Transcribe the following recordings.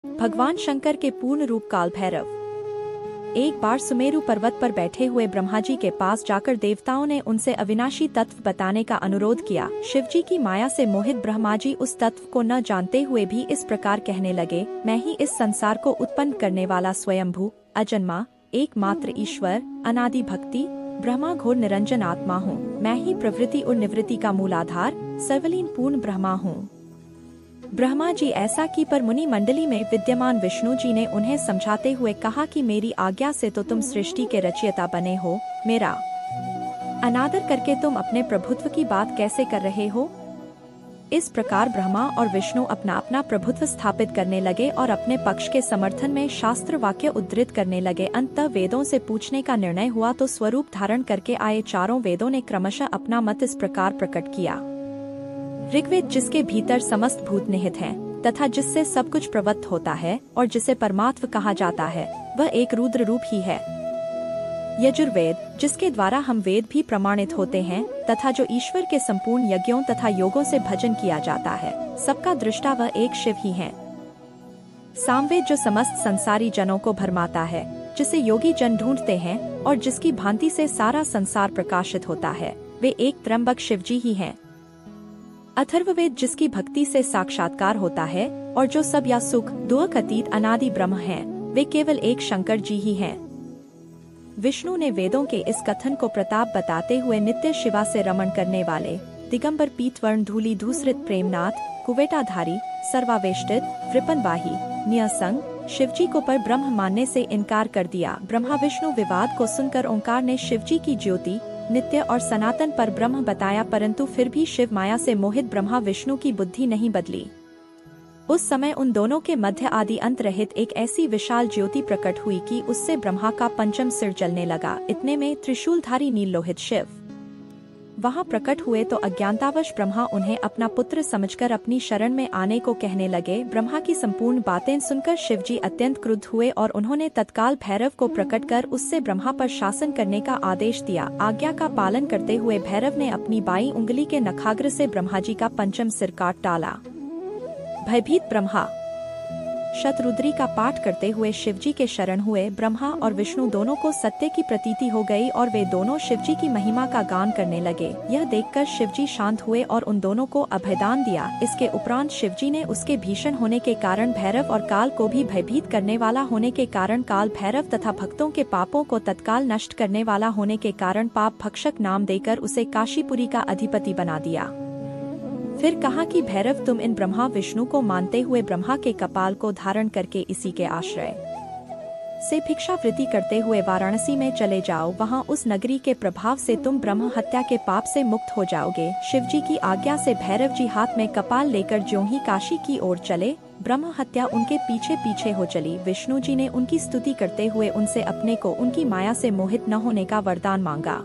भगवान शंकर के पूर्ण रूप काल भैरव। एक बार सुमेरु पर्वत पर बैठे हुए ब्रह्मा जी के पास जाकर देवताओं ने उनसे अविनाशी तत्व बताने का अनुरोध किया। शिवजी की माया से मोहित ब्रह्मा जी उस तत्व को न जानते हुए भी इस प्रकार कहने लगे, मैं ही इस संसार को उत्पन्न करने वाला स्वयंभू, अजन्मा, एकमात्र ईश्वर, अनादि भक्ति, ब्रह्मा घोर निरंजन आत्मा हूँ। मैं ही प्रवृत्ति और निवृत्ति का मूलाधार, सर्वलीन पूर्ण ब्रह्मा हूँ। ब्रह्मा जी ऐसा की पर मुनि मंडली में विद्यमान विष्णु जी ने उन्हें समझाते हुए कहा कि मेरी आज्ञा से तो तुम सृष्टि के रचयिता बने हो, मेरा अनादर करके तुम अपने प्रभुत्व की बात कैसे कर रहे हो। इस प्रकार ब्रह्मा और विष्णु अपना अपना प्रभुत्व स्थापित करने लगे और अपने पक्ष के समर्थन में शास्त्र वाक्य उद्धृत करने लगे। अंततः वेदों से पूछने का निर्णय हुआ तो स्वरूप धारण करके आए चारों वेदों ने क्रमशः अपना मत इस प्रकार प्रकट किया। ऋग्वेद, जिसके भीतर समस्त भूत निहित हैं, तथा जिससे सब कुछ प्रवत्त होता है और जिसे परमात्म कहा जाता है, वह एक रुद्र रूप ही है। यजुर्वेद, जिसके द्वारा हम वेद भी प्रमाणित होते हैं तथा जो ईश्वर के संपूर्ण यज्ञों तथा योगों से भजन किया जाता है, सबका दृष्टा वह एक शिव ही है। सामवेद, जो समस्त संसारी जनों को भरमाता है, जिसे योगी जन ढूंढते हैं और जिसकी भांति से सारा संसार प्रकाशित होता है, वे एक त्र्यंबक शिवजी ही हैं। अथर्ववेद, जिसकी भक्ति से साक्षात्कार होता है और जो सब या सुख दुख अतीत अनादि ब्रह्म हैं, वे केवल एक शंकर जी ही हैं। विष्णु ने वेदों के इस कथन को प्रताप बताते हुए नित्य शिवा से रमण करने वाले दिगंबर पीतवर्ण धूली धूसरित प्रेमनाथ कुवेटाधारी सर्वावेष्टित वृपनवाही नियसंग शिवजी को पर ब्रह्म मानने से इनकार कर दिया। ब्रह्मा विष्णु विवाद को सुनकर ओंकार ने शिवजी की ज्योति नित्य और सनातन पर ब्रह्म बताया, परंतु फिर भी शिव माया से मोहित ब्रह्मा विष्णु की बुद्धि नहीं बदली। उस समय उन दोनों के मध्य आदि अंत रहित एक ऐसी विशाल ज्योति प्रकट हुई कि उससे ब्रह्मा का पंचम सिर जलने लगा। इतने में त्रिशूलधारी नीललोहित शिव वहां प्रकट हुए तो अज्ञानतावश ब्रह्मा उन्हें अपना पुत्र समझकर अपनी शरण में आने को कहने लगे। ब्रह्मा की संपूर्ण बातें सुनकर शिवजी अत्यंत क्रुद्ध हुए और उन्होंने तत्काल भैरव को प्रकट कर उससे ब्रह्मा पर शासन करने का आदेश दिया। आज्ञा का पालन करते हुए भैरव ने अपनी बाईं उंगली के नखाग्र से ब्रह्मा जी का पंचम सिर काट डाला। भयभीत ब्रह्मा शतरुद्री का पाठ करते हुए शिवजी के शरण हुए। ब्रह्मा और विष्णु दोनों को सत्य की प्रतीति हो गई और वे दोनों शिवजी की महिमा का गान करने लगे। यह देखकर शिवजी शांत हुए और उन दोनों को अभयदान दिया। इसके उपरांत शिवजी ने उसके भीषण होने के कारण भैरव और काल को भी भयभीत करने वाला होने के कारण काल भैरव तथा भक्तों के पापों को तत्काल नष्ट करने वाला होने के कारण पाप भक्षक नाम देकर उसे काशीपुरी का अधिपति बना दिया। फिर कहा कि भैरव, तुम इन ब्रह्मा विष्णु को मानते हुए ब्रह्मा के कपाल को धारण करके इसी के आश्रय से भिक्षावृत्ति करते हुए वाराणसी में चले जाओ। वहां उस नगरी के प्रभाव से तुम ब्रह्म हत्या के पाप से मुक्त हो जाओगे। शिवजी की आज्ञा से भैरव जी हाथ में कपाल लेकर ज्यों ही काशी की ओर चले, ब्रह्म हत्या उनके पीछे पीछे हो चली। विष्णु जी ने उनकी स्तुति करते हुए उनसे अपने को उनकी माया से मोहित न होने का वरदान मांगा।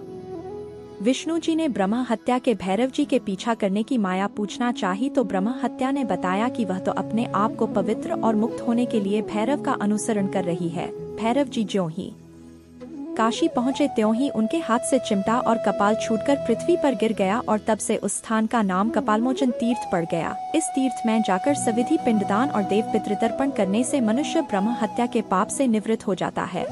विष्णु जी ने ब्रह्म हत्या के भैरव जी के पीछा करने की माया पूछना चाही तो ब्रह्म हत्या ने बताया कि वह तो अपने आप को पवित्र और मुक्त होने के लिए भैरव का अनुसरण कर रही है। भैरव जी ज्यों ही काशी पहुँचे त्यों ही उनके हाथ से चिमटा और कपाल छूटकर पृथ्वी पर गिर गया और तब से उस स्थान का नाम कपालमोचन तीर्थ पड़ गया। इस तीर्थ में जाकर सविधि पिंडदान और देव पितृतर्पण करने से मनुष्य ब्रह्म हत्या के पाप से निवृत्त हो जाता है।